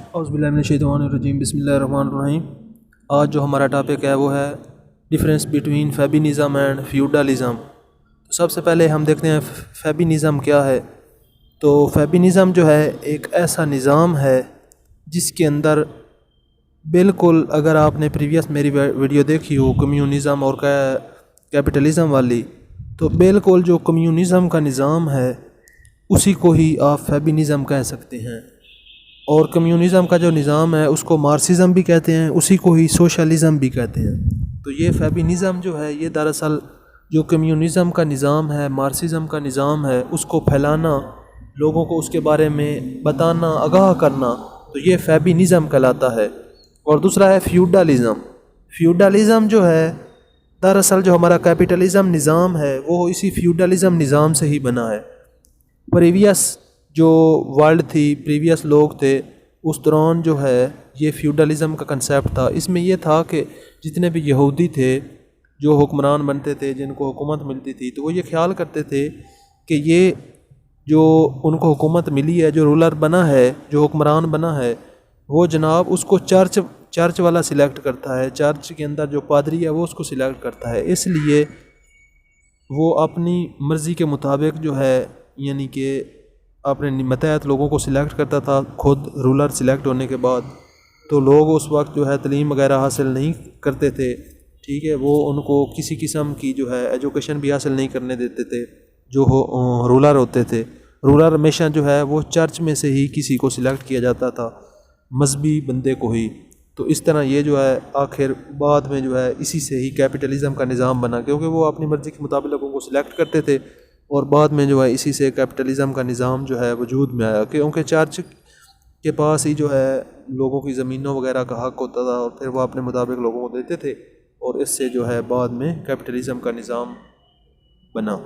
اعوذ باللہ من الشیطان الرجیم، بسم اللہ الرحمن الرحیم۔ آج جو ہمارا ٹاپک ہے وہ ہے ڈفرینس بٹوین فیبینزم اینڈ فیوڈلزم۔ سب سے پہلے ہم دیکھتے ہیں فیبینزم کیا ہے۔ تو فیبینزم جو ہے ایک ایسا نظام ہے جس کے اندر بالکل، اگر آپ نے پریویس میری ویڈیو دیکھی ہو کمیونزم اور کیپٹلزم والی، تو بالکل جو کمیونزم کا نظام ہے اسی کو ہی آپ فیبینزم کہہ سکتے ہیں، اور کمیونزم کا جو نظام ہے اس کو مارکسزم بھی کہتے ہیں، اسی کو ہی سوشلزم بھی کہتے ہیں۔ تو یہ فیبینزم جو ہے یہ دراصل جو کمیونزم کا نظام ہے، مارکسزم کا نظام ہے، اس کو پھیلانا، لوگوں کو اس کے بارے میں بتانا، آگاہ کرنا، تو یہ فیبینزم کہلاتا ہے۔ اور دوسرا ہے فیوڈلزم۔ فیوڈلزم جو ہے دراصل جو ہمارا کیپٹلزم نظام ہے وہ اسی فیوڈلزم نظام سے ہی بنا ہے۔ پریویس جو ورلڈ تھی، پریویس لوگ تھے، اس دوران جو ہے یہ فیوڈلزم کا کنسیپٹ تھا۔ اس میں یہ تھا کہ جتنے بھی یہودی تھے جو حکمران بنتے تھے، جن کو حکومت ملتی تھی، تو وہ یہ خیال کرتے تھے کہ یہ جو ان کو حکومت ملی ہے، جو رولر بنا ہے، جو حکمران بنا ہے، وہ جناب اس کو چرچ والا سلیکٹ کرتا ہے، چرچ کے اندر جو پادری ہے وہ اس کو سلیکٹ کرتا ہے۔ اس لیے وہ اپنی مرضی کے مطابق جو ہے، یعنی کہ اپنے متحد لوگوں کو سلیکٹ کرتا تھا خود رولر سلیکٹ ہونے کے بعد۔ تو لوگ اس وقت جو ہے تعلیم وغیرہ حاصل نہیں کرتے تھے، ٹھیک ہے، وہ ان کو کسی قسم کی جو ہے ایجوکیشن بھی حاصل نہیں کرنے دیتے تھے جو رولر ہوتے تھے۔ رولر ہمیشہ جو ہے وہ چرچ میں سے ہی کسی کو سلیکٹ کیا جاتا تھا، مذہبی بندے کو ہی۔ تو اس طرح یہ جو ہے آخر بعد میں جو ہے اسی سے ہی کیپٹلزم کا نظام بنا، کیونکہ وہ اپنی مرضی کے مطابق لوگوں کو سلیکٹ کرتے تھے، اور بعد میں جو ہے اسی سے کیپٹلزم کا نظام جو ہے وجود میں آیا، کیونکہ چرچ کے پاس ہی جو ہے لوگوں کی زمینوں وغیرہ کا حق ہوتا تھا، اور پھر وہ اپنے مطابق لوگوں کو دیتے تھے، اور اس سے جو ہے بعد میں کیپٹلزم کا نظام بنا۔